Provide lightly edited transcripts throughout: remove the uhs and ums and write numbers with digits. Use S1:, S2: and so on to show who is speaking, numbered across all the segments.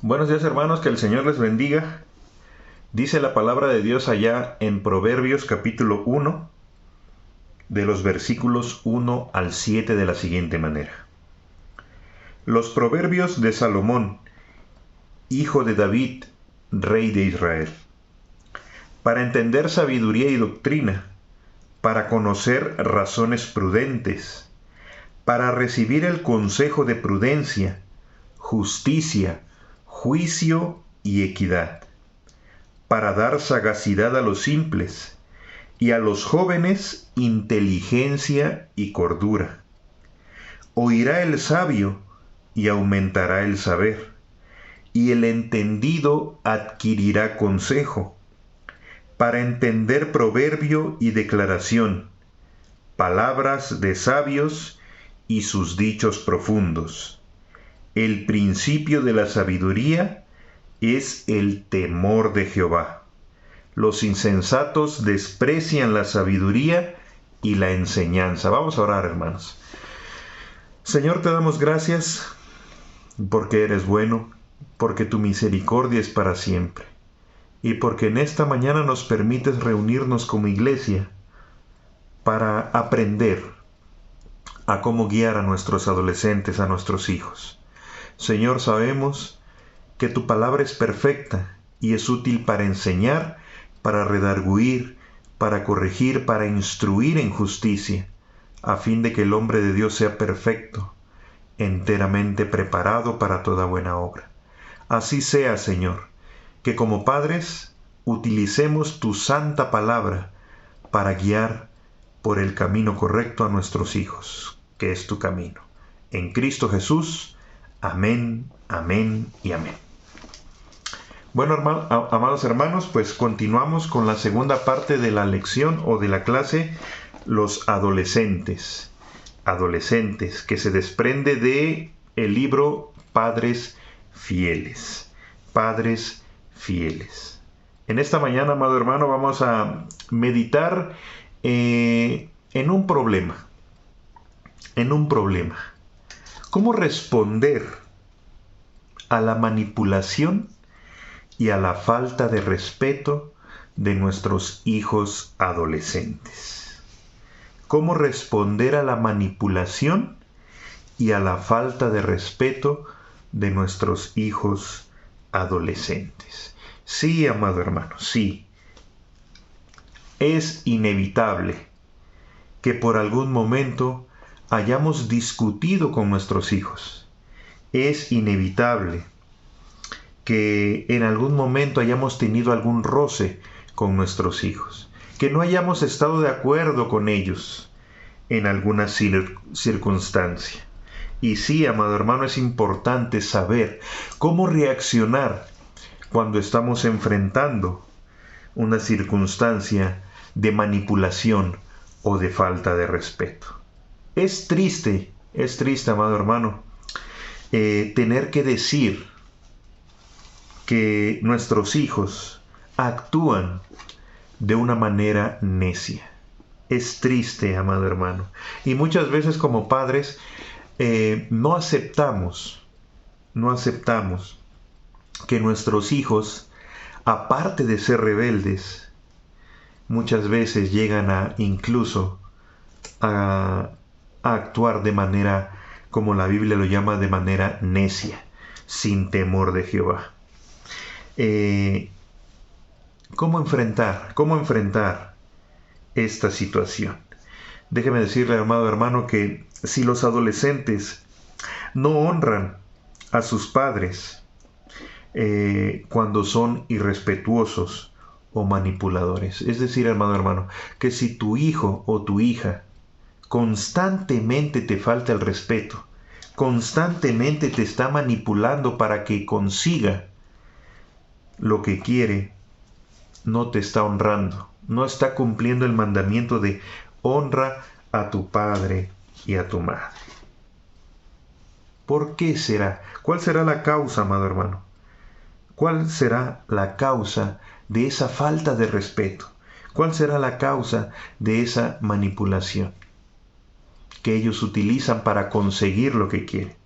S1: Buenos días, hermanos, que el Señor les bendiga. Dice la palabra de Dios allá en Proverbios capítulo 1, de los versículos 1 al 7 de la siguiente manera. Los proverbios de Salomón, hijo de David, rey de Israel. Para entender sabiduría y doctrina, para conocer razones prudentes, para recibir el consejo de prudencia, justicia, juicio y equidad, para dar sagacidad a los simples, y a los jóvenes inteligencia y cordura. Oirá el sabio y aumentará el saber, y el entendido adquirirá consejo, para entender proverbio y declaración, palabras de sabios y sus dichos profundos. El principio de la sabiduría es el temor de Jehová. Los insensatos desprecian la sabiduría y la enseñanza. Vamos a orar, hermanos. Señor, te damos gracias porque eres bueno, porque tu misericordia es para siempre, y porque en esta mañana nos permites reunirnos como iglesia para aprender a cómo guiar a nuestros adolescentes, a nuestros hijos. Señor, sabemos que tu palabra es perfecta y es útil para enseñar, para redarguir, para corregir, para instruir en justicia, a fin de que el hombre de Dios sea perfecto, enteramente preparado para toda buena obra. Así sea, Señor, que como padres utilicemos tu santa palabra para guiar por el camino correcto a nuestros hijos, que es tu camino. En Cristo Jesús. Amén, amén y amén. Bueno, amados hermanos, pues continuamos con la segunda parte de la lección o de la clase, los adolescentes. Adolescentes, que se desprende de el libro Padres Fieles. Padres Fieles. En esta mañana, amado hermano, vamos a meditar en un problema. ¿Cómo responder a la manipulación y a la falta de respeto de nuestros hijos adolescentes? ¿Cómo responder a la manipulación y a la falta de respeto de nuestros hijos adolescentes? Sí, amado hermano, sí. Es inevitable que por algún momento hayamos discutido con nuestros hijos. Es inevitable que en algún momento hayamos tenido algún roce con nuestros hijos, que no hayamos estado de acuerdo con ellos en alguna circunstancia. Y sí, amado hermano, es importante saber cómo reaccionar cuando estamos enfrentando una circunstancia de manipulación o de falta de respeto. Es triste, amado hermano, tener que decir que nuestros hijos actúan de una manera necia. Es triste, amado hermano. Y muchas veces como padres no aceptamos que nuestros hijos, aparte de ser rebeldes, muchas veces llegan incluso a actuar de manera, como la Biblia lo llama, de manera necia, sin temor de Jehová. ¿Cómo enfrentar esta situación? Déjeme decirle, amado hermano, que si los adolescentes no honran a sus padres cuando son irrespetuosos o manipuladores, es decir, amado hermano, que si tu hijo o tu hija constantemente te falta el respeto, constantemente te está manipulando para que consiga lo que quiere, no te está honrando, no está cumpliendo el mandamiento de honra a tu padre y a tu madre. ¿Por qué será? ¿Cuál será la causa, amado hermano? ¿Cuál será la causa de esa falta de respeto? ¿Cuál será la causa de esa manipulación que ellos utilizan para conseguir lo que quieren?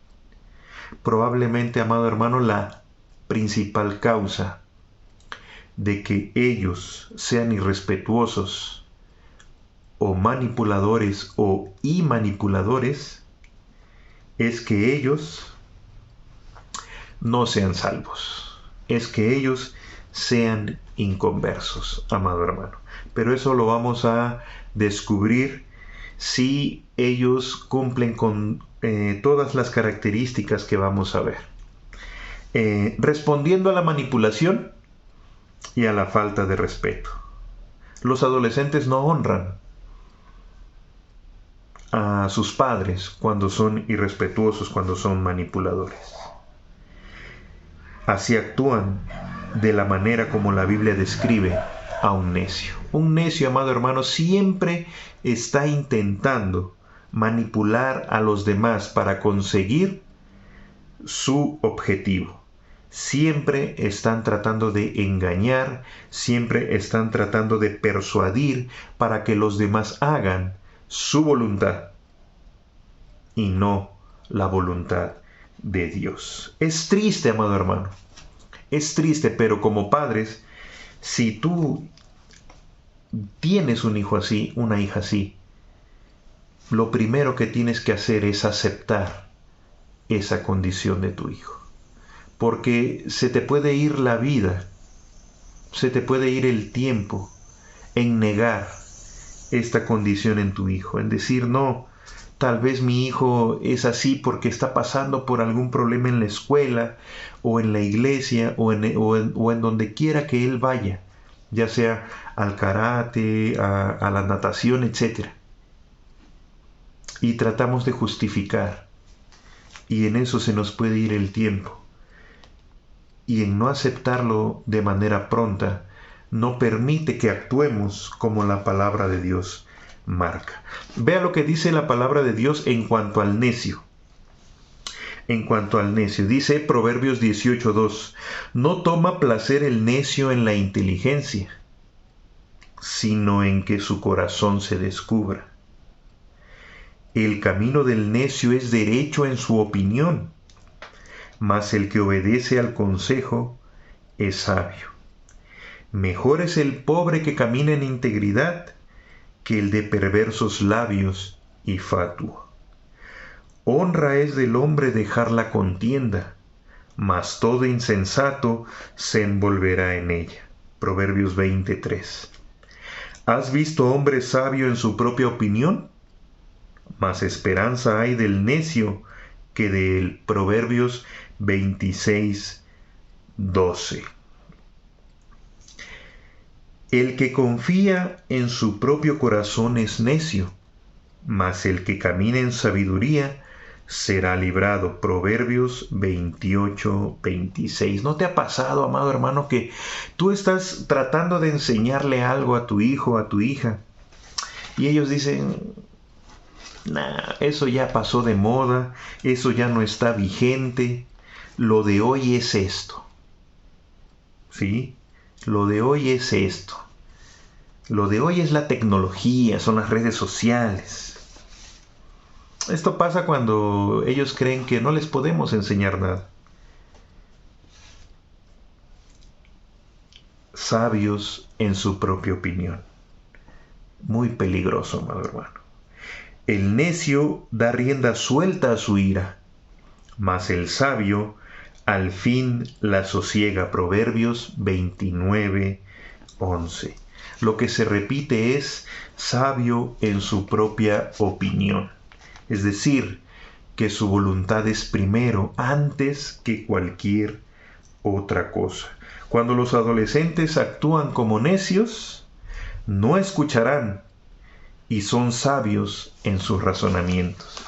S1: Probablemente, amado hermano, la principal causa de que ellos sean irrespetuosos o manipuladores o imanipuladores es que ellos no sean salvos, es que ellos sean inconversos, amado hermano. Pero eso lo vamos a descubrir si ellos cumplen con todas las características que vamos a ver. Respondiendo a la manipulación y a la falta de respeto. Los adolescentes no honran a sus padres cuando son irrespetuosos, cuando son manipuladores. Así actúan de la manera como la Biblia describe a un necio. Un necio, amado hermano, siempre está intentando manipular a los demás para conseguir su objetivo. Siempre están tratando de engañar, siempre están tratando de persuadir para que los demás hagan su voluntad y no la voluntad de Dios. Es triste, amado hermano. Es triste, pero como padres, si tú tienes un hijo así, una hija así, lo primero que tienes que hacer es aceptar esa condición de tu hijo. Porque se te puede ir la vida, se te puede ir el tiempo en negar esta condición en tu hijo, en decir, no, tal vez mi hijo es así porque está pasando por algún problema en la escuela o en la iglesia o en donde quiera que él vaya, ya sea al karate, a la natación, etc. Y tratamos de justificar, y en eso se nos puede ir el tiempo. Y en no aceptarlo de manera pronta, no permite que actuemos como la palabra de Dios marca. Vea lo que dice la palabra de Dios en cuanto al necio. En cuanto al necio, dice Proverbios 18:2, no toma placer el necio en la inteligencia, sino en que su corazón se descubra. El camino del necio es derecho en su opinión, mas el que obedece al consejo es sabio. Mejor es el pobre que camina en integridad que el de perversos labios y fatuo. Honra es del hombre dejar la contienda, mas todo insensato se envolverá en ella. Proverbios 20:3. ¿Has visto hombre sabio en su propia opinión? Mas esperanza hay del necio que de él. Proverbios 26:12. El que confía en su propio corazón es necio, mas el que camina en sabiduría será librado. Proverbios 28:26. ¿No te ha pasado, amado hermano, que tú estás tratando de enseñarle algo a tu hijo, a tu hija, y ellos dicen, nah, eso ya pasó de moda, eso ya no está vigente, lo de hoy es esto? ¿Sí? Lo de hoy es esto. Lo de hoy es la tecnología, son las redes sociales. Esto pasa cuando ellos creen que no les podemos enseñar nada. Sabios en su propia opinión. Muy peligroso, amado hermano. El necio da rienda suelta a su ira, mas el sabio al fin la sosiega. Proverbios 29:11. Lo que se repite es sabio en su propia opinión. Es decir, que su voluntad es primero antes que cualquier otra cosa. Cuando los adolescentes actúan como necios, no escucharán y son sabios en sus razonamientos.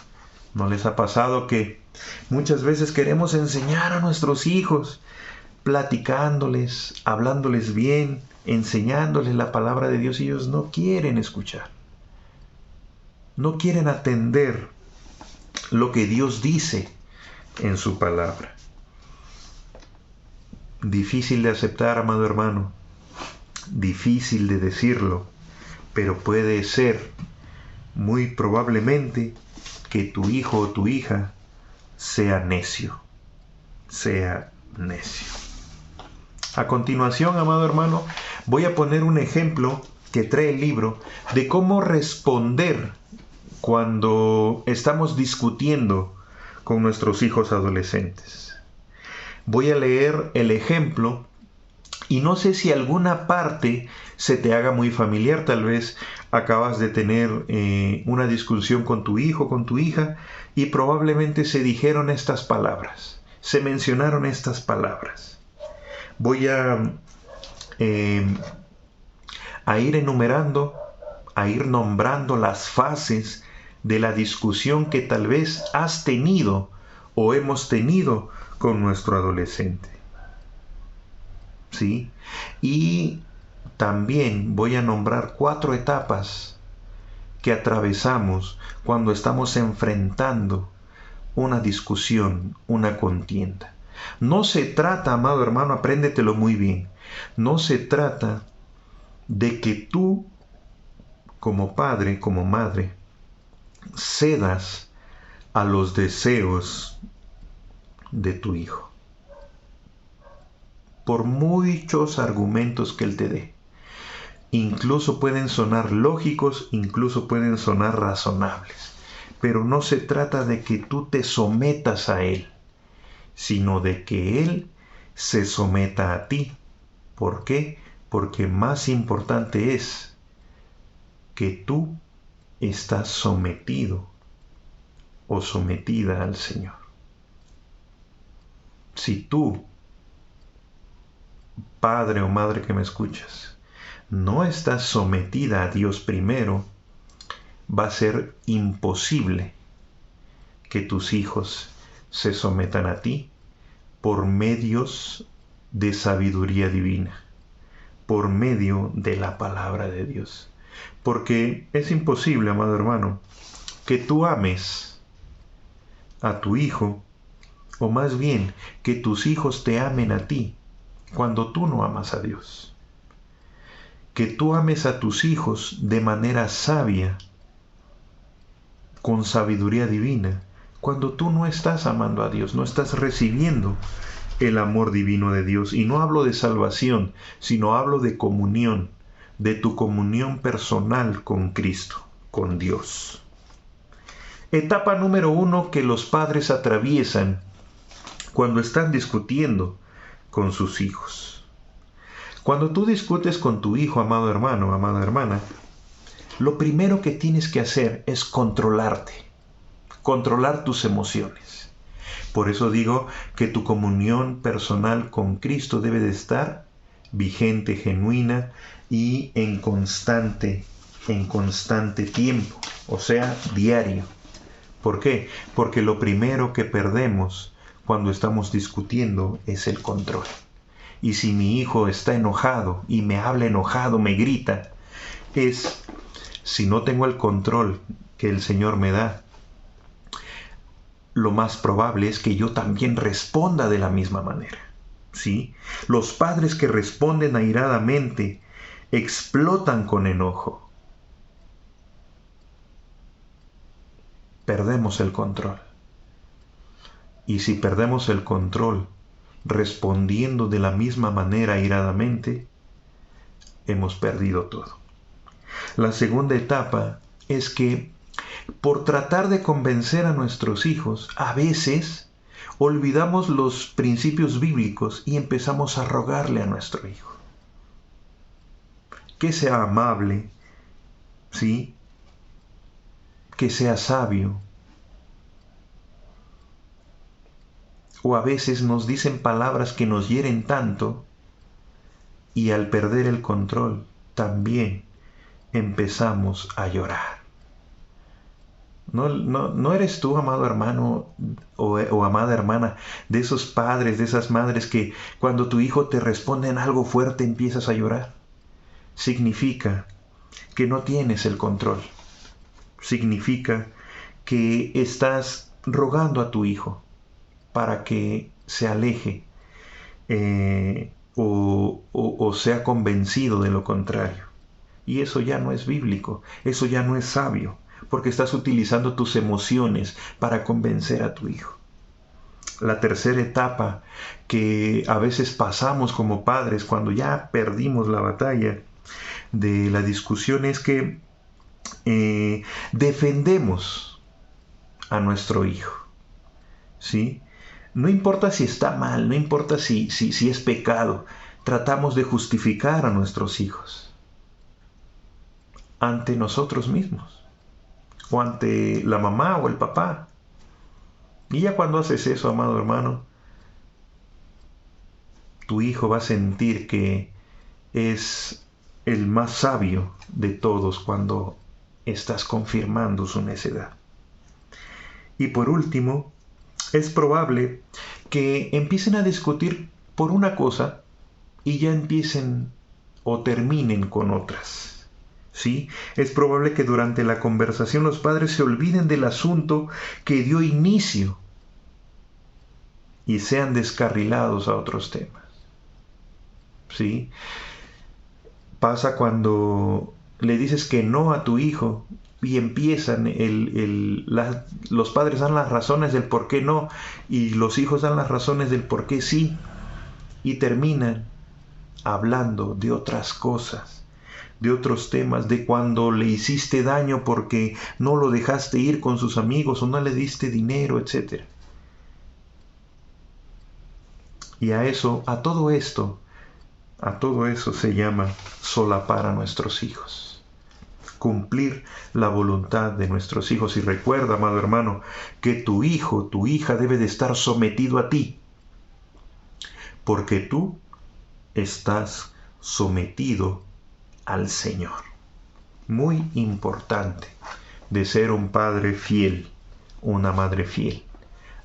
S1: ¿No les ha pasado que muchas veces queremos enseñar a nuestros hijos, platicándoles, hablándoles bien, enseñándoles la palabra de Dios, y ellos no quieren escuchar? No quieren atender lo que Dios dice en su palabra. Difícil de aceptar, amado hermano. Difícil de decirlo, pero puede ser muy probablemente que tu hijo o tu hija sea necio. Sea necio. A continuación, amado hermano, voy a poner un ejemplo que trae el libro de cómo responder cuando estamos discutiendo con nuestros hijos adolescentes. Voy a leer el ejemplo y no sé si alguna parte se te haga muy familiar. Tal vez acabas de tener una discusión con tu hijo, con tu hija, y probablemente se dijeron estas palabras, se mencionaron estas palabras. Voy a ir enumerando, a ir nombrando las fases de la discusión que tal vez has tenido o hemos tenido con nuestro adolescente. ¿Sí? Y también voy a nombrar 4 etapas que atravesamos cuando estamos enfrentando una discusión, una contienda. No se trata, amado hermano, apréndetelo muy bien, no se trata de que tú, como padre, como madre, cedas a los deseos de tu hijo, por muchos argumentos que él te dé. Incluso pueden sonar lógicos, incluso pueden sonar razonables, pero no se trata de que tú te sometas a él, sino de que él se someta a ti. ¿Por qué? Porque más importante es que tú estás sometido o sometida al Señor. Si tú, padre o madre que me escuchas, no estás sometida a Dios primero, va a ser imposible que tus hijos se sometan a ti por medios de sabiduría divina, por medio de la palabra de Dios. Porque es imposible, amado hermano, que tú ames a tu hijo, o más bien que tus hijos te amen a ti, cuando tú no amas a Dios. Que tú ames a tus hijos de manera sabia, con sabiduría divina, cuando tú no estás amando a Dios, no estás recibiendo el amor divino de Dios. Y no hablo de salvación, sino hablo de comunión, de tu comunión personal con Cristo, con Dios. Etapa número 1 que los padres atraviesan cuando están discutiendo con sus hijos. Cuando tú discutes con tu hijo, amado hermano, amada hermana, lo primero que tienes que hacer es controlarte, controlar tus emociones. Por eso digo que tu comunión personal con Cristo debe de estar vigente, genuina y en constante tiempo, o sea, diario. ¿Por qué? Porque lo primero que perdemos cuando estamos discutiendo es el control. Y si mi hijo está enojado y me habla enojado, me grita, si no tengo el control que el Señor me da, lo más probable es que yo también responda de la misma manera. ¿Sí? Los padres que responden airadamente explotan con enojo. Perdemos el control. Y si perdemos el control respondiendo de la misma manera airadamente, hemos perdido todo. La segunda etapa es que por tratar de convencer a nuestros hijos, a veces olvidamos los principios bíblicos y empezamos a rogarle a nuestro hijo que sea amable, ¿sí? Que sea sabio. O a veces nos dicen palabras que nos hieren tanto y al perder el control también empezamos a llorar. No eres tú, amado hermano o amada hermana, de esos padres, de esas madres que cuando tu hijo te responde en algo fuerte empiezas a llorar. Significa que no tienes el control. Significa que estás rogando a tu hijo para que se aleje o sea convencido de lo contrario. Y eso ya no es bíblico, eso ya no es sabio, porque estás utilizando tus emociones para convencer a tu hijo. La tercera etapa que a veces pasamos como padres cuando ya perdimos la batalla de la discusión es que defendemos a nuestro hijo, ¿sí? No importa si está mal, no importa si es pecado, tratamos de justificar a nuestros hijos ante nosotros mismos o ante la mamá o el papá. Y ya cuando haces eso, amado hermano, tu hijo va a sentir que es el más sabio de todos cuando estás confirmando su necedad. Y por último, es probable que empiecen a discutir por una cosa y ya empiecen o terminen con otras. ¿Sí? Es probable que durante la conversación los padres se olviden del asunto que dio inicio y sean descarrilados a otros temas. ¿Sí? Pasa cuando le dices que no a tu hijo y empiezan, los padres dan las razones del por qué no y los hijos dan las razones del por qué sí y terminan hablando de otras cosas, de otros temas, de cuando le hiciste daño porque no lo dejaste ir con sus amigos o no le diste dinero, etc. Y a todo eso se llama solapar a nuestros hijos, cumplir la voluntad de nuestros hijos. Y recuerda, amado hermano, que tu hijo, tu hija debe de estar sometido a ti, porque tú estás sometido al Señor. Muy importante de ser un padre fiel, una madre fiel.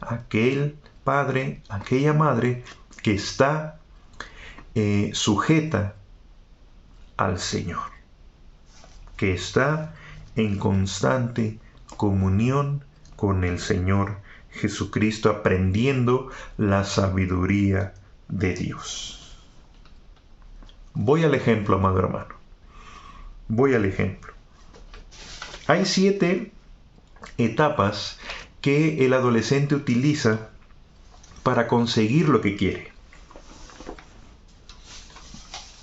S1: Aquel padre, aquella madre que está sujeta al Señor, que está en constante comunión con el Señor Jesucristo, aprendiendo la sabiduría de Dios. Voy al ejemplo, amado hermano. Voy al ejemplo. Hay 7 etapas que el adolescente utiliza para conseguir lo que quiere.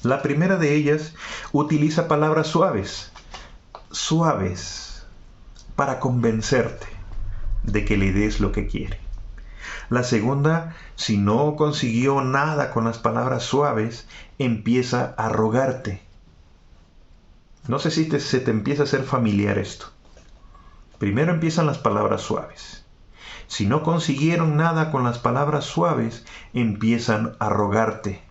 S1: La primera de ellas utiliza palabras suaves, para convencerte de que le des lo que quiere. La segunda, si no consiguió nada con las palabras suaves, empieza a rogarte. No sé si se te empieza a hacer familiar esto. Primero empiezan las palabras suaves. Si no consiguieron nada con las palabras suaves, empiezan a rogarte.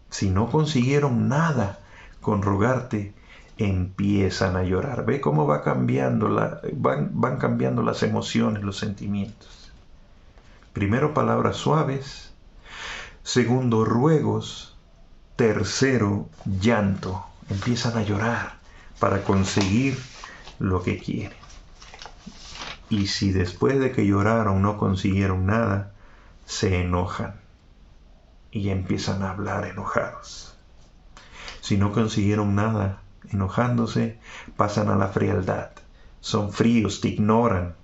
S1: Si no consiguieron nada con rogarte, empiezan a llorar. Ve cómo van cambiando las emociones, los sentimientos. Primero palabras suaves, segundo ruegos, tercero llanto. Empiezan a llorar para conseguir lo que quieren. Y si después de que lloraron no consiguieron nada, se enojan y empiezan a hablar enojados. Si no consiguieron nada, enojándose, pasan a la frialdad. Son fríos, te ignoran.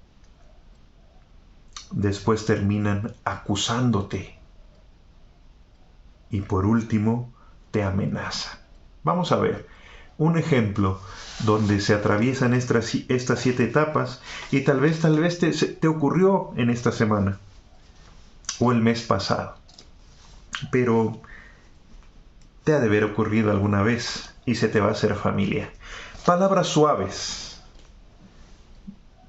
S1: Después terminan acusándote. Y por último, te amenazan. Vamos a ver un ejemplo donde se atraviesan estas 7 etapas y tal vez te ocurrió en esta semana o el mes pasado. Pero te ha de haber ocurrido alguna vez y se te va a hacer familiar. Palabras suaves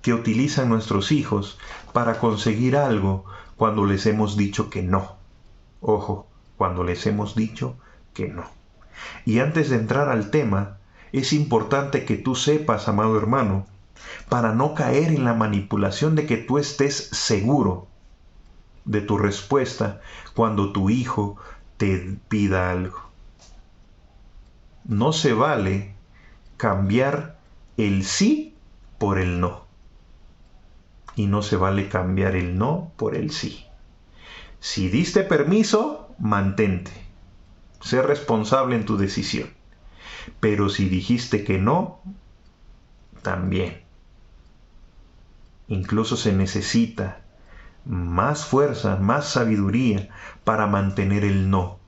S1: que utilizan nuestros hijos para conseguir algo cuando les hemos dicho que no. Ojo, cuando les hemos dicho que no. Y antes de entrar al tema, es importante que tú sepas, amado hermano, para no caer en la manipulación de que tú estés seguro de tu respuesta cuando tu hijo te pida algo. No se vale cambiar el sí por el no. Y no se vale cambiar el no por el sí. Si diste permiso, mantente. Sé responsable en tu decisión. Pero si dijiste que no, también. Incluso se necesita más fuerza, más sabiduría para mantener el no.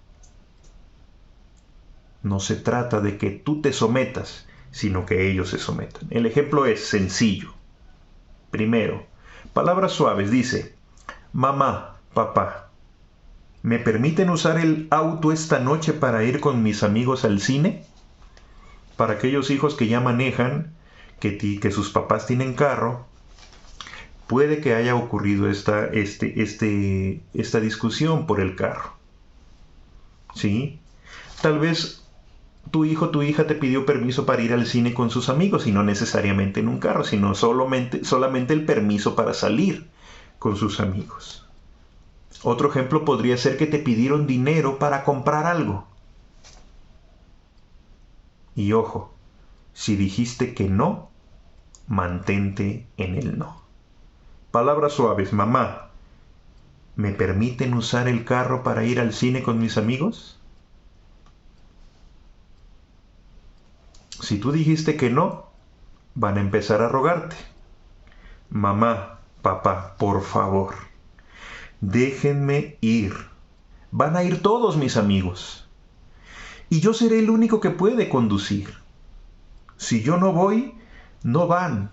S1: No se trata de que tú te sometas, sino que ellos se sometan. El ejemplo es sencillo. Primero, palabras suaves, dice: mamá, papá, ¿me permiten usar el auto esta noche para ir con mis amigos al cine? Para aquellos hijos que ya manejan, que sus papás tienen carro, puede que haya ocurrido esta discusión por el carro. ¿Sí? Tal vez tu hijo, tu hija te pidió permiso para ir al cine con sus amigos, y no necesariamente en un carro, sino solamente el permiso para salir con sus amigos. Otro ejemplo podría ser que te pidieron dinero para comprar algo. Y ojo, si dijiste que no, mantente en el no. Palabras suaves: mamá, ¿me permiten usar el carro para ir al cine con mis amigos? Si tú dijiste que no, van a empezar a rogarte: mamá, papá, por favor, déjenme ir. Van a ir todos mis amigos. Y yo seré el único que puede conducir. Si yo no voy, no van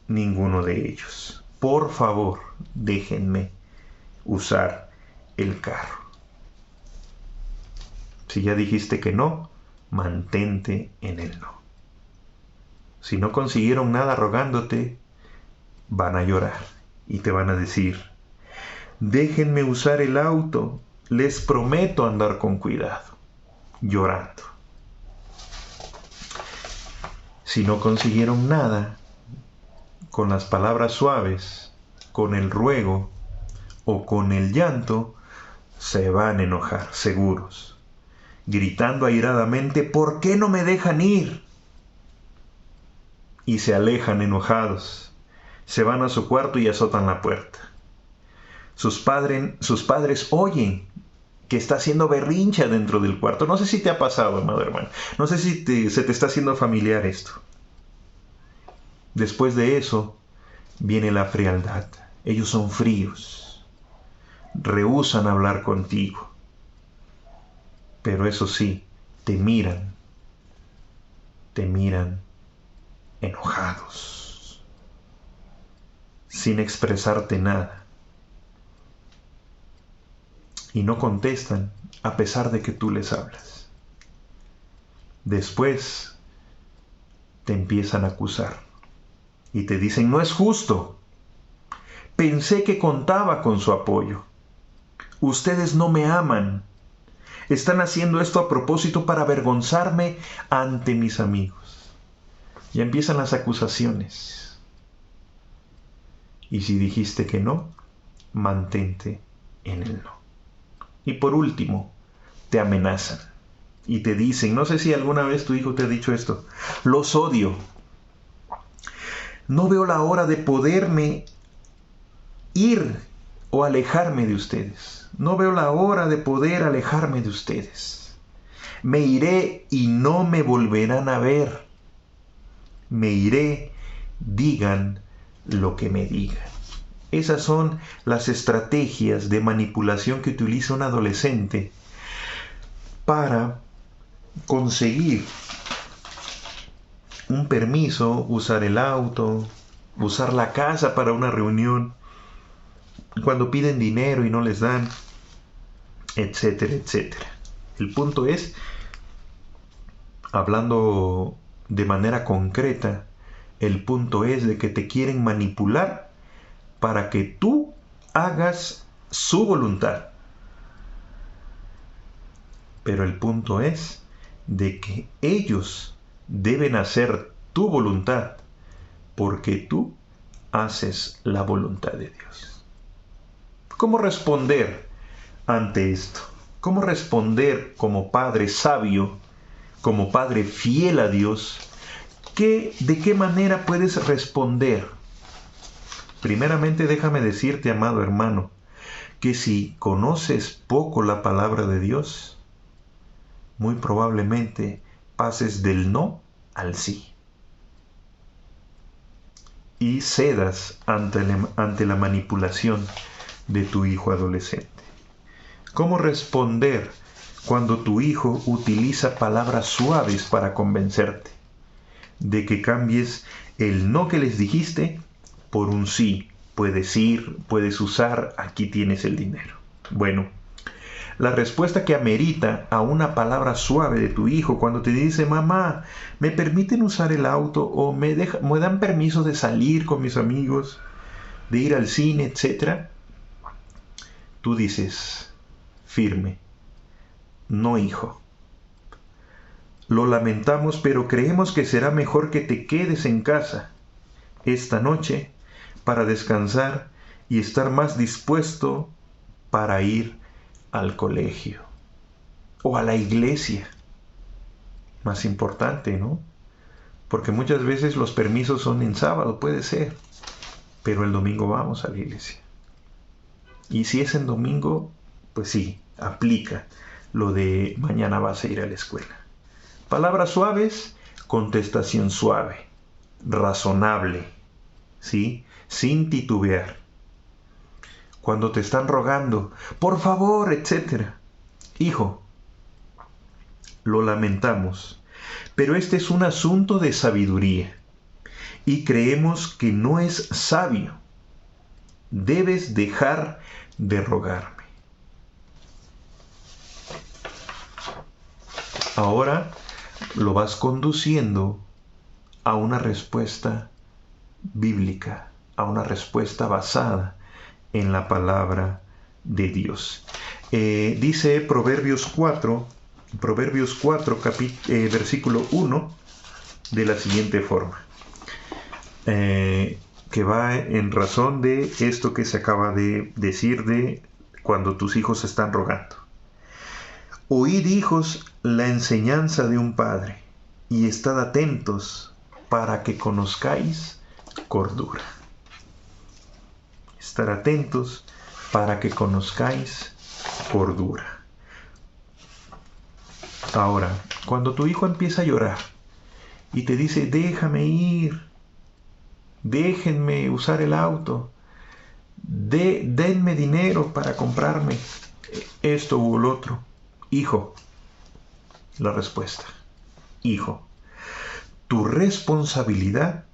S1: ninguno de ellos. Por favor, déjenme usar el carro. Si ya dijiste que no, mantente en el no. Si no consiguieron nada rogándote, van a llorar y te van a decir: déjenme usar el auto, les prometo andar con cuidado, llorando. Si no consiguieron nada, con las palabras suaves, con el ruego o con el llanto, se van a enojar, seguros, gritando airadamente: ¿por qué no me dejan ir? Y se alejan enojados, se van a su cuarto y azotan la puerta. Sus padres oyen que está haciendo berrincha dentro del cuarto. No sé si te ha pasado, amado hermano. No sé si se te está haciendo familiar esto. Después de eso, viene la frialdad. Ellos son fríos. Rehúsan hablar contigo. Pero eso sí, te miran enojados, sin expresarte nada. Y no contestan a pesar de que tú les hablas. Después te empiezan a acusar y te dicen: no es justo. Pensé que contaba con su apoyo. Ustedes no me aman. Están haciendo esto a propósito para avergonzarme ante mis amigos. Ya empiezan las acusaciones. Y si dijiste que no, mantente en el no. Y por último, te amenazan y te dicen, no sé si alguna vez tu hijo te ha dicho esto: los odio. No veo la hora de poderme ir o alejarme de ustedes. No veo la hora de poder alejarme de ustedes. Me iré y no me volverán a ver. Me iré, digan lo que me digan. Esas son las estrategias de manipulación que utiliza un adolescente para conseguir un permiso, usar el auto, usar la casa para una reunión, cuando piden dinero y no les dan, etcétera, etcétera. El punto es, hablando de manera concreta, el punto es de que te quieren manipular para que tú hagas su voluntad. Pero el punto es de que ellos deben hacer tu voluntad, porque tú haces la voluntad de Dios. ¿Cómo responder ante esto? ¿Cómo responder como padre sabio, como padre fiel a Dios? ¿De qué manera puedes responder? Primeramente, déjame decirte, amado hermano, que si conoces poco la palabra de Dios, muy probablemente pases del no al sí. y cedas ante la manipulación de tu hijo adolescente. ¿Cómo responder cuando tu hijo utiliza palabras suaves para convencerte de que cambies el no que les dijiste por un sí? Puedes ir, puedes usar, aquí tienes el dinero. Bueno, la respuesta que amerita a una palabra suave de tu hijo cuando te dice: mamá, ¿me permiten usar el auto? O me dan permiso de salir con mis amigos, de ir al cine, etcétera. Tú dices firme: no, hijo. Lo lamentamos, pero creemos que será mejor que te quedes en casa esta noche para descansar y estar más dispuesto para ir al colegio o a la iglesia. Más importante, ¿no? Porque muchas veces los permisos son en sábado, puede ser, pero el domingo vamos a la iglesia. Y si es en domingo, pues sí, aplica lo de mañana vas a ir a la escuela. Palabras suaves, contestación suave, razonable, ¿sí? Sin titubear. Cuando te están rogando, por favor, etcétera. Hijo, lo lamentamos, pero este es un asunto de sabiduría y creemos que no es sabio. Debes dejar de rogarme. Ahora lo vas conduciendo a una respuesta bíblica, a una respuesta basada en la palabra de Dios. Dice Proverbios 4, versículo 1, de la siguiente forma, que va en razón de esto que se acaba de decir de cuando tus hijos están rogando. Oíd, hijos, la enseñanza de un padre, y estad atentos para que conozcáis cordura. Estar atentos para que conozcáis cordura. Ahora, cuando tu hijo empieza a llorar y te dice: déjame ir, déjenme usar el auto, denme dinero para comprarme esto u lo otro. Hijo, la respuesta: hijo, tu responsabilidad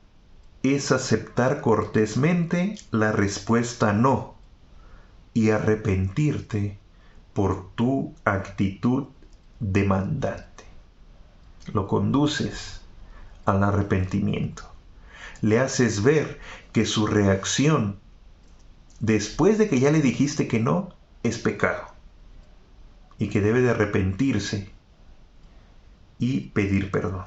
S1: es aceptar cortésmente la respuesta no y arrepentirte por tu actitud demandante. Lo conduces al arrepentimiento. Le haces ver que su reacción después de que ya le dijiste que no es pecado y que debe de arrepentirse y pedir perdón.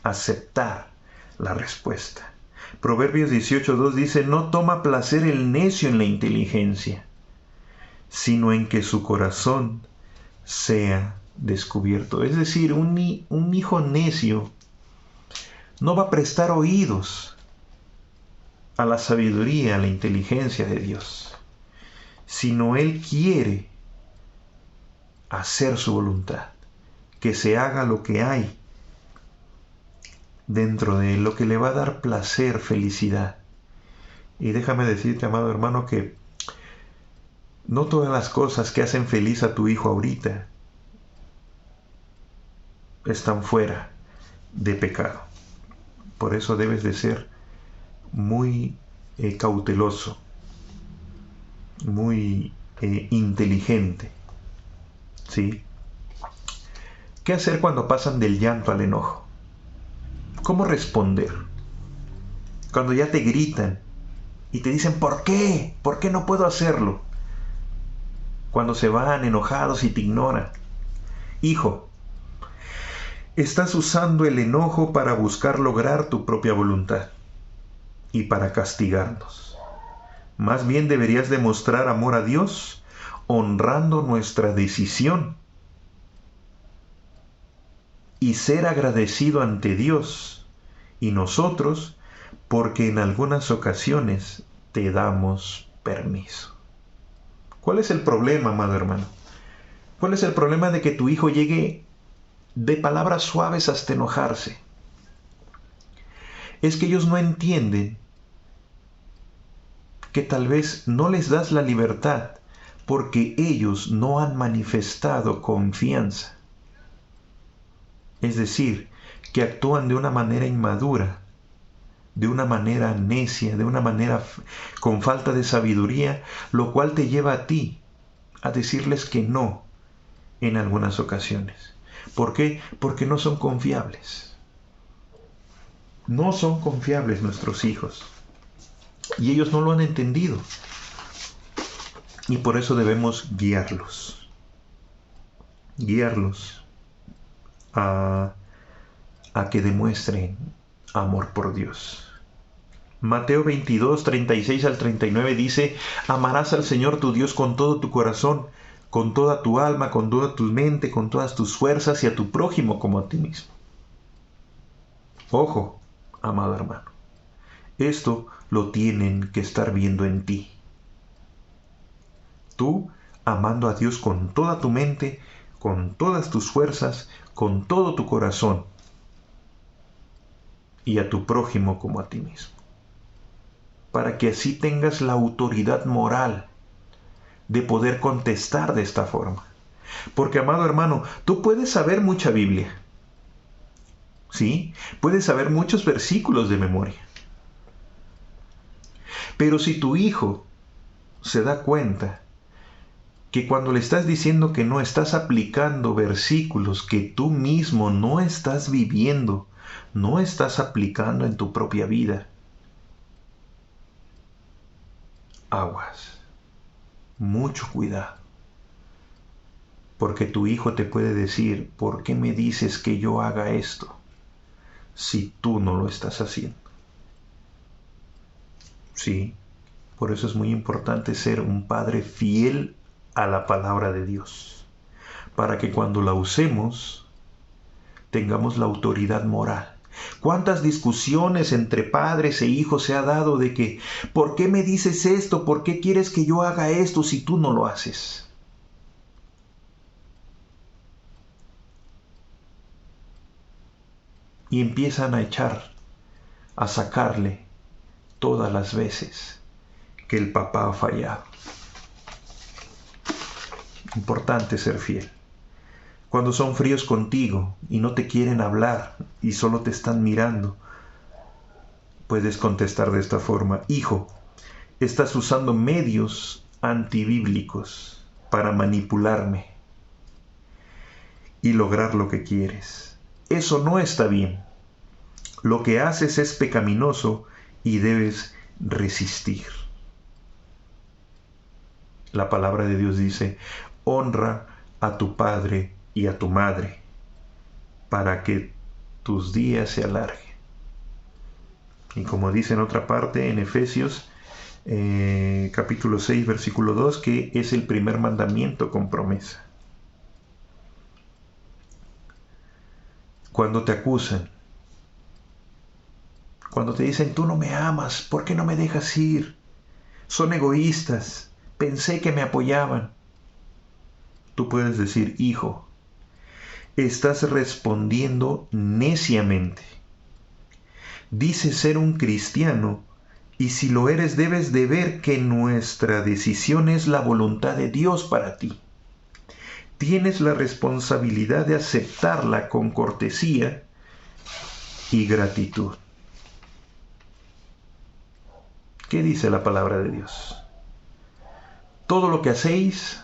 S1: Aceptar la respuesta. Proverbios 18:2 dice: no toma placer el necio en la inteligencia, sino en que su corazón sea descubierto. Es decir, un hijo necio no va a prestar oídos a la sabiduría, a la inteligencia de Dios, sino él quiere hacer su voluntad, que se haga lo que hay dentro de él, lo que le va a dar placer, felicidad. Y déjame decirte, amado hermano, que no todas las cosas que hacen feliz a tu hijo ahorita están fuera de pecado. Por eso debes de ser muy cauteloso, muy inteligente, ¿sí? ¿Qué hacer cuando pasan del llanto al enojo? ¿Cómo responder? Cuando ya te gritan y te dicen: ¿por qué? ¿Por qué no puedo hacerlo? Cuando se van enojados y te ignoran. Hijo, estás usando el enojo para buscar lograr tu propia voluntad y para castigarnos. Más bien deberías demostrar amor a Dios honrando nuestra decisión y ser agradecido ante Dios y nosotros porque en algunas ocasiones te damos permiso. ¿Cuál es el problema, amado hermano? ¿Cuál es el problema de que tu hijo llegue de palabras suaves hasta enojarse? Es que ellos no entienden que tal vez no les das la libertad porque ellos no han manifestado confianza. Es decir, que actúan de una manera inmadura, de una manera necia, de una manera con falta de sabiduría, lo cual te lleva a ti a decirles que no en algunas ocasiones. ¿Por qué? Porque no son confiables. No son confiables nuestros hijos. Y ellos no lo han entendido. Y por eso debemos guiarlos. Guiarlos a que demuestren amor por Dios. Mateo 22, 36 al 39 dice: amarás al Señor tu Dios con todo tu corazón, con toda tu alma, con toda tu mente, con todas tus fuerzas, y a tu prójimo como a ti mismo. Ojo, amado hermano, esto lo tienen que estar viendo en ti. Tú amando a Dios con toda tu mente, con todas tus fuerzas, con todo tu corazón, y a tu prójimo como a ti mismo. Para que así tengas la autoridad moral de poder contestar de esta forma. Porque, amado hermano, tú puedes saber mucha Biblia. ¿Sí? Puedes saber muchos versículos de memoria. Pero si tu hijo se da cuenta que cuando le estás diciendo que no estás aplicando versículos que tú mismo no estás viviendo, no estás aplicando en tu propia vida, aguas, mucho cuidado, porque tu hijo te puede decir: ¿por qué me dices que yo haga esto si tú no lo estás haciendo? Sí, por eso es muy importante ser un padre fiel a la palabra de Dios, para que cuando la usemos tengamos la autoridad moral. ¿Cuántas discusiones entre padres e hijos se ha dado de que ¿por qué me dices esto? ¿Por qué quieres que yo haga esto si tú no lo haces? Y empiezan a sacarle todas las veces que el papá ha fallado. Importante ser fiel. Cuando son fríos contigo y no te quieren hablar y solo te están mirando, puedes contestar de esta forma: hijo, estás usando medios antibíblicos para manipularme y lograr lo que quieres. Eso no está bien. Lo que haces es pecaminoso y debes resistir. La palabra de Dios dice: honra a tu padre y a tu madre para que tus días se alarguen. Y como dice en otra parte, en Efesios capítulo 6, versículo 2, que es el primer mandamiento con promesa. Cuando te acusan, cuando te dicen: tú no me amas, ¿por qué no me dejas ir? Son egoístas, pensé que me apoyaban. Tú puedes decir: hijo, estás respondiendo neciamente. Dices ser un cristiano, y si lo eres debes de ver que nuestra decisión es la voluntad de Dios para ti. Tienes la responsabilidad de aceptarla con cortesía y gratitud. ¿Qué dice la palabra de Dios? Todo lo que hacéis,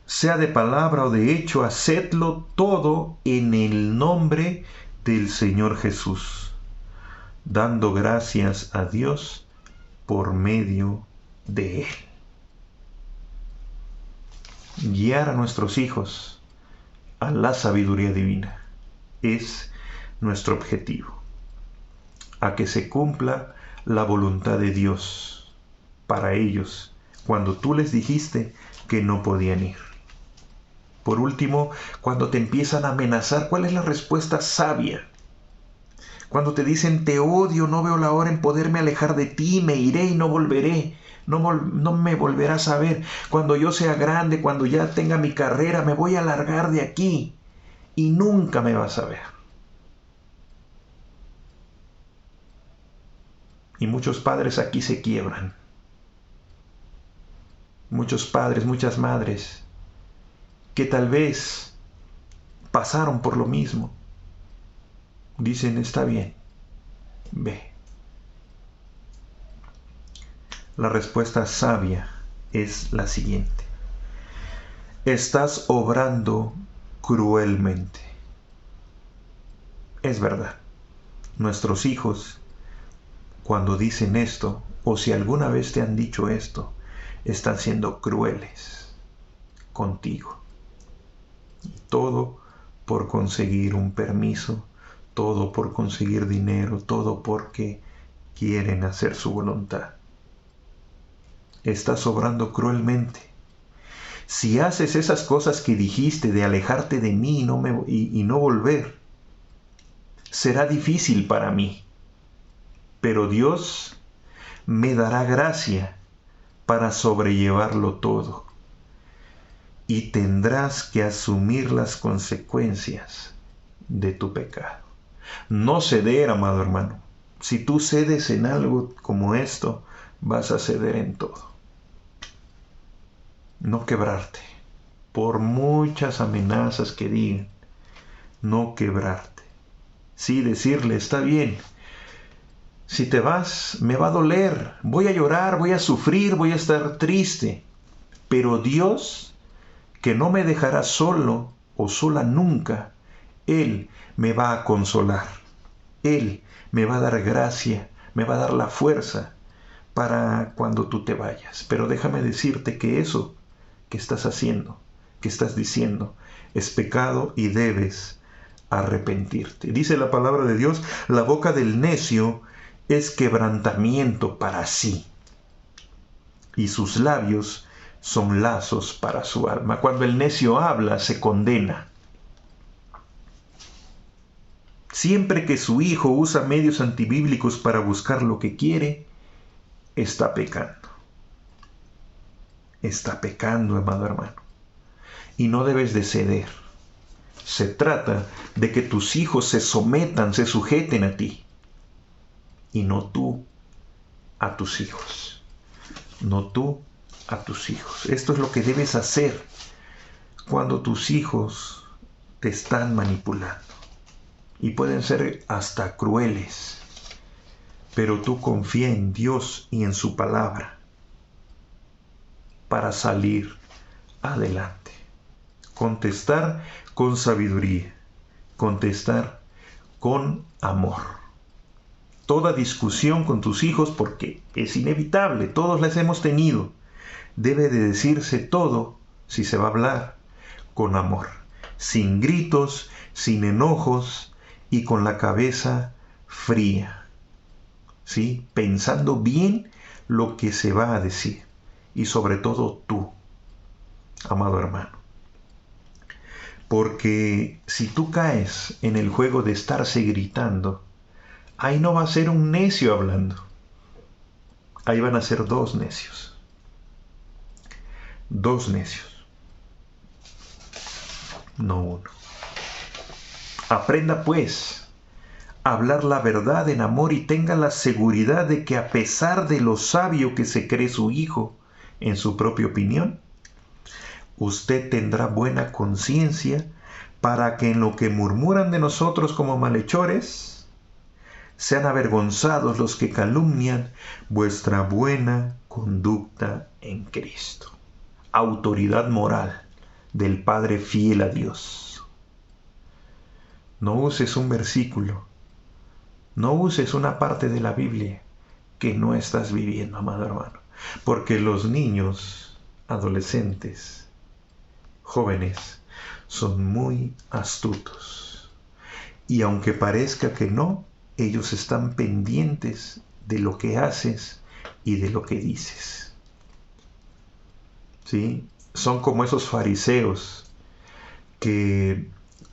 S1: sea de palabra o de hecho, hacedlo todo en el nombre del Señor Jesús, dando gracias a Dios por medio de Él. Guiar a nuestros hijos a la sabiduría divina es nuestro objetivo, a que se cumpla la voluntad de Dios para ellos cuando tú les dijiste que no podían ir. Por último, cuando te empiezan a amenazar, ¿cuál es la respuesta sabia? Cuando te dicen: te odio, no veo la hora en poderme alejar de ti, me iré y no volveré, no me volverás a ver. Cuando yo sea grande, cuando ya tenga mi carrera, me voy a largar de aquí y nunca me vas a ver. Y muchos padres aquí se quiebran. muchos padres, muchas madres, que tal vez pasaron por lo mismo, dicen, está bien, ve. La respuesta sabia es la siguiente: estás obrando cruelmente. Es verdad, nuestros hijos, cuando dicen esto, o si alguna vez te han dicho esto, están siendo crueles contigo. Y todo por conseguir un permiso, todo por conseguir dinero, todo porque quieren hacer su voluntad. Estás obrando cruelmente. Si haces esas cosas que dijiste de alejarte de mí y no volver, será difícil para mí, pero Dios me dará gracia para sobrellevarlo todo. Y tendrás que asumir las consecuencias de tu pecado. No ceder, amado hermano. Si tú cedes en algo como esto, vas a ceder en todo. No quebrarte. Por muchas amenazas que digan, no quebrarte. Sí, decirle, está bien. Si te vas, me va a doler. Voy a llorar, voy a sufrir, voy a estar triste. Pero Dios, que no me dejará solo o sola nunca, Él me va a consolar. Él me va a dar gracia, me va a dar la fuerza para cuando tú te vayas. Pero déjame decirte que eso que estás haciendo, que estás diciendo, es pecado y debes arrepentirte. Dice la palabra de Dios, la boca del necio es quebrantamiento para sí, y sus labios son lazos para su alma. Cuando el necio habla, se condena. Siempre que su hijo usa medios antibíblicos para buscar lo que quiere, está pecando. Está pecando, amado hermano. Y no debes de ceder. Se trata de que tus hijos se sometan, se sujeten a ti. Y no tú a tus hijos. No tú a tus hijos. Esto es lo que debes hacer cuando tus hijos te están manipulando. Y pueden ser hasta crueles. Pero tú confía en Dios y en su palabra para salir adelante. Contestar con sabiduría. Contestar con amor. Toda discusión con tus hijos, porque es inevitable, todos las hemos tenido, debe de decirse todo, si se va a hablar, con amor. Sin gritos, sin enojos y con la cabeza fría. ¿Sí? Pensando bien lo que se va a decir. Y sobre todo tú, amado hermano. Porque si tú caes en el juego de estarse gritando, ahí no va a ser un necio hablando. Ahí van a ser dos necios. Dos necios. No uno. Aprenda pues a hablar la verdad en amor y tenga la seguridad de que a pesar de lo sabio que se cree su hijo en su propia opinión, usted tendrá buena conciencia para que en lo que murmuran de nosotros como malhechores, sean avergonzados los que calumnian vuestra buena conducta en Cristo. Autoridad moral del Padre fiel a Dios. No uses un versículo, no uses una parte de la Biblia que no estás viviendo, amado hermano. Porque los niños, adolescentes, jóvenes, son muy astutos. Y aunque parezca que no, ellos están pendientes de lo que haces y de lo que dices. ¿Sí? Son como esos fariseos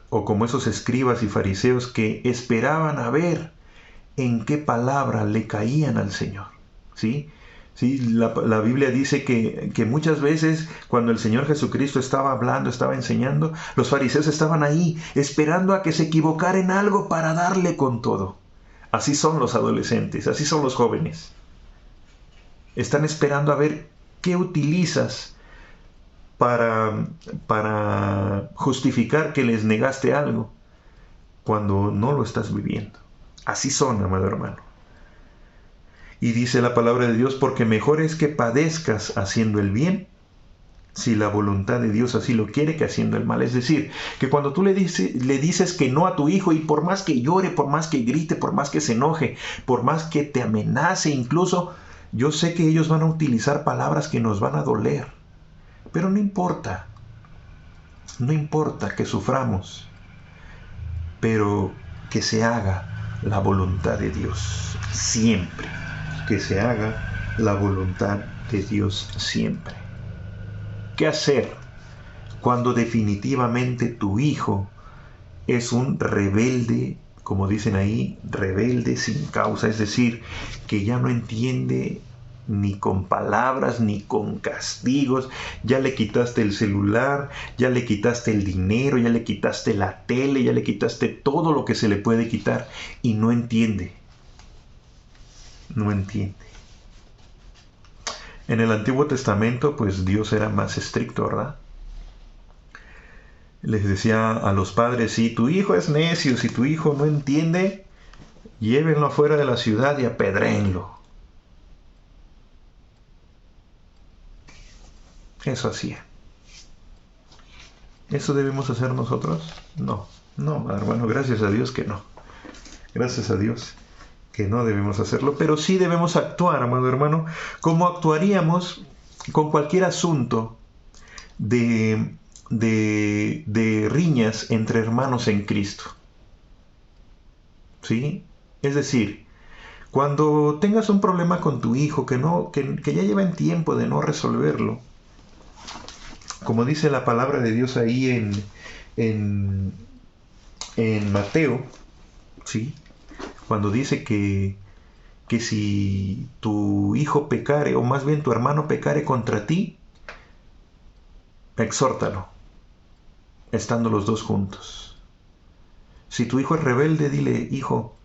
S1: o como esos escribas y fariseos que esperaban a ver en qué palabra le caían al Señor. ¿Sí? Sí, la Biblia dice que muchas veces cuando el Señor Jesucristo estaba hablando, estaba enseñando, los fariseos estaban ahí esperando a que se equivocara en algo para darle con todo. Así son los adolescentes, así son los jóvenes. Están esperando a ver ¿Qué utilizas para justificar que les negaste algo cuando no lo estás viviendo? Así son, amado hermano. Y dice la palabra de Dios, porque mejor es que padezcas haciendo el bien, si la voluntad de Dios así lo quiere, que haciendo el mal. Es decir, que cuando tú le dices que no a tu hijo, y por más que llore, por más que grite, por más que se enoje, por más que te amenace incluso, yo sé que ellos van a utilizar palabras que nos van a doler. Pero no importa que suframos, pero que se haga la voluntad de Dios siempre. Que se haga la voluntad de Dios siempre. ¿Qué hacer cuando definitivamente tu hijo es un rebelde, como dicen ahí, rebelde sin causa? Es decir, que ya no entiende ni con palabras ni con castigos. Ya le quitaste el celular, ya le quitaste el dinero, ya le quitaste la tele, ya le quitaste todo lo que se le puede quitar y no entiende. No entiende. En el Antiguo Testamento, pues Dios era más estricto, ¿verdad? Les decía a los padres, si tu hijo es necio, si tu hijo no entiende, llévenlo afuera de la ciudad y apedréenlo. Eso hacía. ¿Eso debemos hacer nosotros? No, hermano, gracias a Dios que no. Gracias a Dios que no debemos hacerlo, pero sí debemos actuar, amado hermano, como actuaríamos con cualquier asunto de riñas entre hermanos en Cristo. ¿Sí? Es decir, cuando tengas un problema con tu hijo que ya lleva en tiempo de no resolverlo, como dice la palabra de Dios ahí en Mateo, ¿sí? Cuando dice que si tu hijo pecare, o más bien tu hermano pecare contra ti, exhórtalo, estando los dos juntos. Si tu hijo es rebelde, dile, hijo,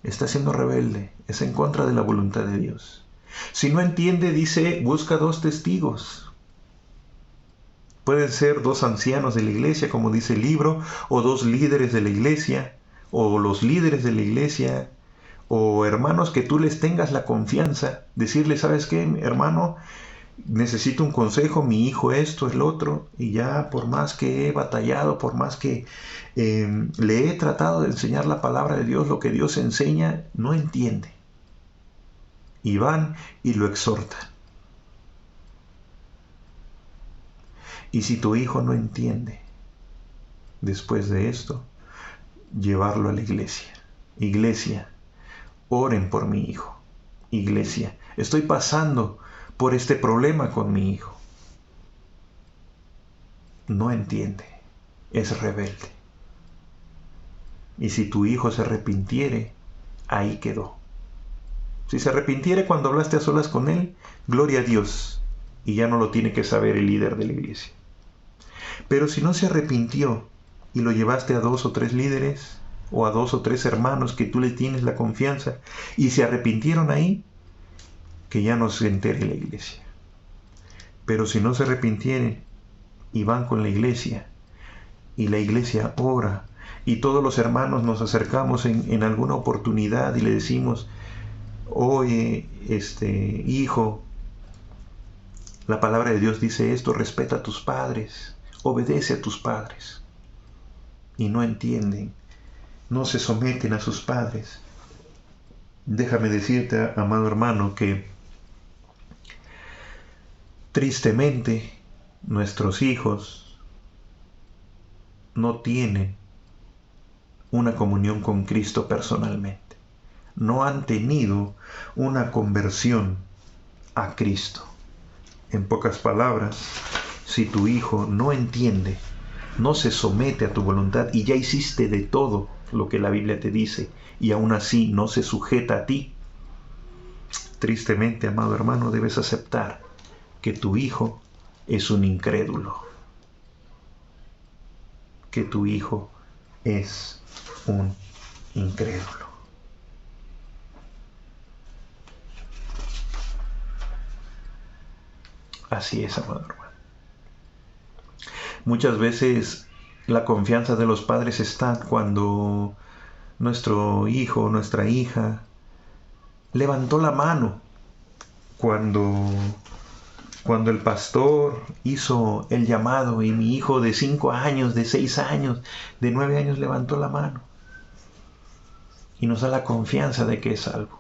S1: está siendo rebelde, es en contra de la voluntad de Dios. Si no entiende, dice, busca 2 testigos. Pueden ser 2 ancianos de la iglesia, como dice el libro, o 2 líderes de la iglesia, o los líderes de la iglesia, o hermanos que tú les tengas la confianza, decirle, ¿sabes qué, hermano? Necesito un consejo, mi hijo esto, el otro, y ya por más que he batallado, por más que le he tratado de enseñar la palabra de Dios, lo que Dios enseña, no entiende. Y van y lo exhortan. Y si tu hijo no entiende, después de esto, llevarlo a la iglesia. Iglesia, oren por mi hijo. Iglesia, estoy pasando por este problema con mi hijo. No entiende, es rebelde. Y si tu hijo se arrepintiere, ahí quedó. Si se arrepintiere cuando hablaste a solas con él, gloria a Dios, y ya no lo tiene que saber el líder de la iglesia. Pero si no se arrepintió y lo llevaste a 2 o 3 líderes, o a 2 o 3 hermanos que tú le tienes la confianza, y se arrepintieron ahí, que ya no se entere la iglesia. Pero si no se arrepintieren y van con la iglesia, y la iglesia ora, y todos los hermanos nos acercamos en alguna oportunidad y le decimos, oye, hijo, la palabra de Dios dice esto, respeta a tus padres, obedece a tus padres. Y no entienden, no se someten a sus padres. Déjame decirte, amado hermano, que tristemente nuestros hijos no tienen una comunión con Cristo personalmente. No han tenido una conversión a Cristo. En pocas palabras, si tu hijo no entiende, no se somete a tu voluntad y ya hiciste de todo lo que la Biblia te dice y aún así no se sujeta a ti, tristemente, amado hermano, debes aceptar que tu hijo es un incrédulo. Que tu hijo es un incrédulo. Así es, amado hermano. Muchas veces la confianza de los padres está cuando nuestro hijo o nuestra hija levantó la mano, cuando el pastor hizo el llamado y mi hijo de 5 años, de 6 años, de 9 años levantó la mano y nos da la confianza de que es salvo.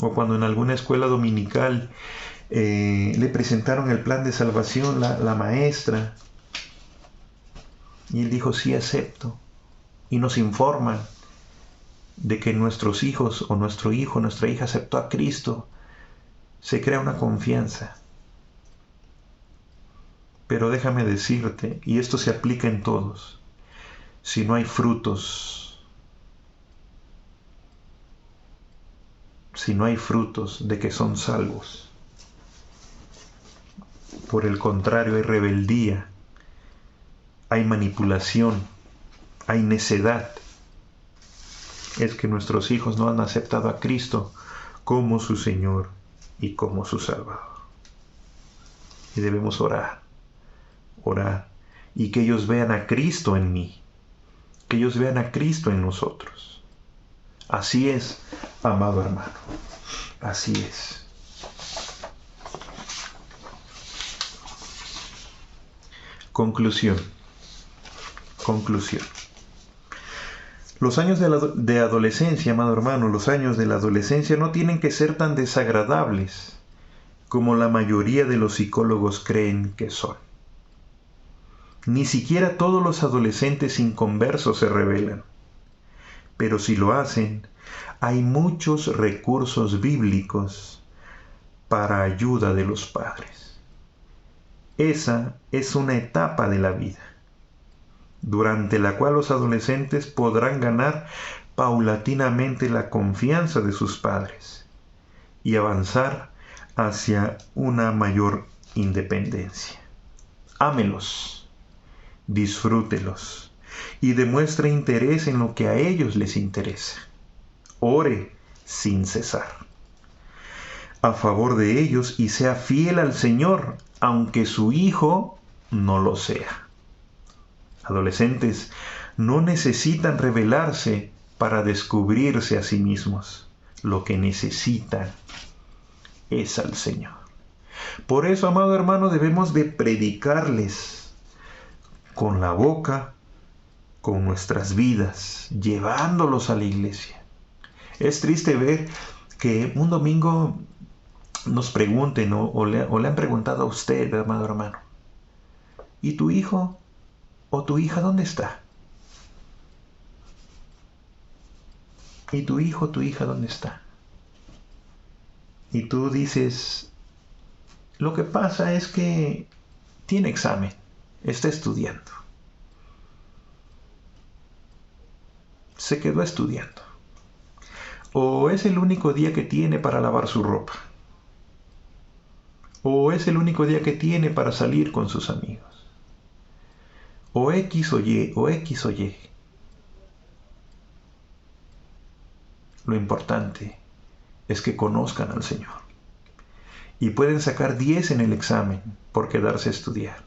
S1: O cuando en alguna escuela dominical le presentaron el plan de salvación la maestra y él dijo sí acepto, y nos informan de que nuestros hijos o nuestro hijo, nuestra hija aceptó a Cristo, se crea una confianza. Pero déjame decirte, y esto se aplica en todos, si no hay frutos, de que son salvos, por el contrario hay rebeldía, hay manipulación, hay necedad, es que nuestros hijos no han aceptado a Cristo como su Señor y como su Salvador. Y debemos orar, y que ellos vean a Cristo en mí, que ellos vean a Cristo en nosotros. Así es, amado hermano, así es. Conclusión. Los años de adolescencia, amado hermano, los años de la adolescencia no tienen que ser tan desagradables como la mayoría de los psicólogos creen que son. Ni siquiera todos los adolescentes inconversos se rebelan, pero si lo hacen, hay muchos recursos bíblicos para ayuda de los padres. Esa es una etapa de la vida, durante la cual los adolescentes podrán ganar paulatinamente la confianza de sus padres y avanzar hacia una mayor independencia. Ámelos, disfrútelos y demuestre interés en lo que a ellos les interesa. Ore sin cesar a favor de ellos y sea fiel al Señor, aunque su hijo no lo sea. Adolescentes no necesitan rebelarse para descubrirse a sí mismos. Lo que necesitan es al Señor. Por eso, amado hermano, debemos de predicarles con la boca, con nuestras vidas, llevándolos a la iglesia. Es triste ver que un domingo nos pregunten o le han preguntado a usted, amado hermano, ¿y tu hijo o tu hija dónde está? ¿Y tu hijo o tu hija dónde está? Y tú dices, lo que pasa es que tiene examen, está estudiando. Se quedó estudiando. O es el único día que tiene para lavar su ropa. O es el único día que tiene para salir con sus amigos. O X o Y, o X o Y. Lo importante es que conozcan al Señor. Y pueden sacar 10 en el examen por quedarse a estudiar.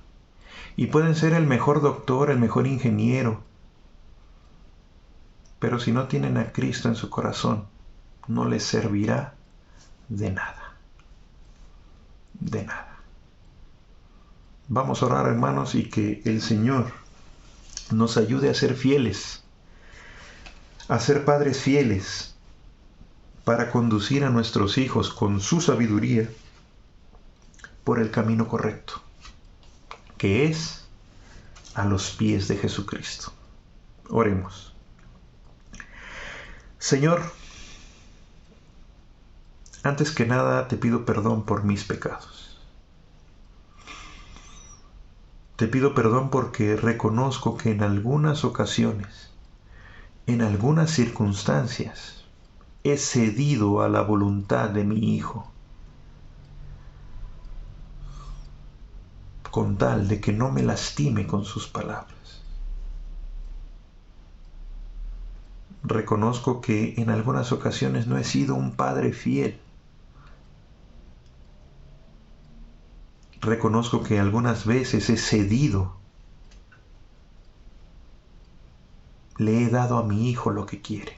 S1: Y pueden ser el mejor doctor, el mejor ingeniero. Pero si no tienen a Cristo en su corazón, no les servirá de nada. De nada. Vamos a orar, hermanos, y que el Señor nos ayude a ser fieles, a ser padres fieles, para conducir a nuestros hijos con su sabiduría por el camino correcto, que es a los pies de Jesucristo. Oremos. Señor, antes que nada te pido perdón por mis pecados. Te pido perdón porque reconozco que en algunas ocasiones, en algunas circunstancias, he cedido a la voluntad de mi hijo, con tal de que no me lastime con sus palabras. Reconozco que en algunas ocasiones no he sido un padre fiel. reconozco que algunas veces he cedido. Le he dado a mi hijo lo que quiere.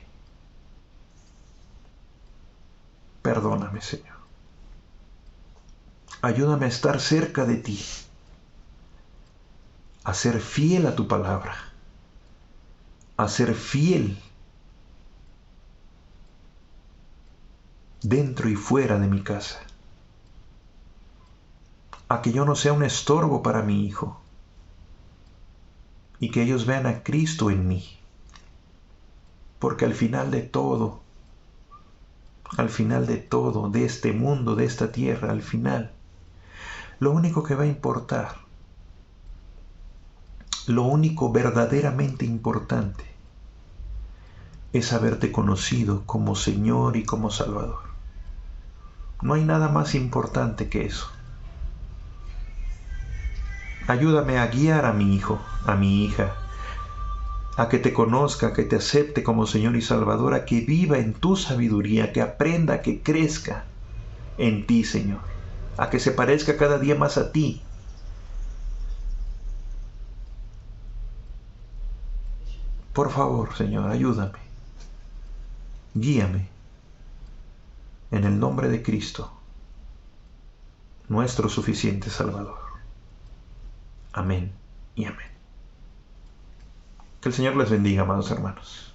S1: Perdóname, Señor. Ayúdame a estar cerca de ti, a ser fiel a tu palabra, a ser fiel dentro y fuera de mi casa, a que yo no sea un estorbo para mi hijo y que ellos vean a Cristo en mí, porque al final de todo, de este mundo, de esta tierra, al final, lo único que va a importar, lo único verdaderamente importante, es haberte conocido como Señor y como Salvador. No hay nada más importante que eso. Ayúdame a guiar a mi hijo, a mi hija, a que te conozca, a que te acepte como Señor y Salvador, a que viva en tu sabiduría, que aprenda, que crezca en ti, Señor, a que se parezca cada día más a ti. Por favor, Señor, ayúdame, guíame, en el nombre de Cristo, nuestro suficiente Salvador. Amén y amén. Que el Señor les bendiga, amados hermanos.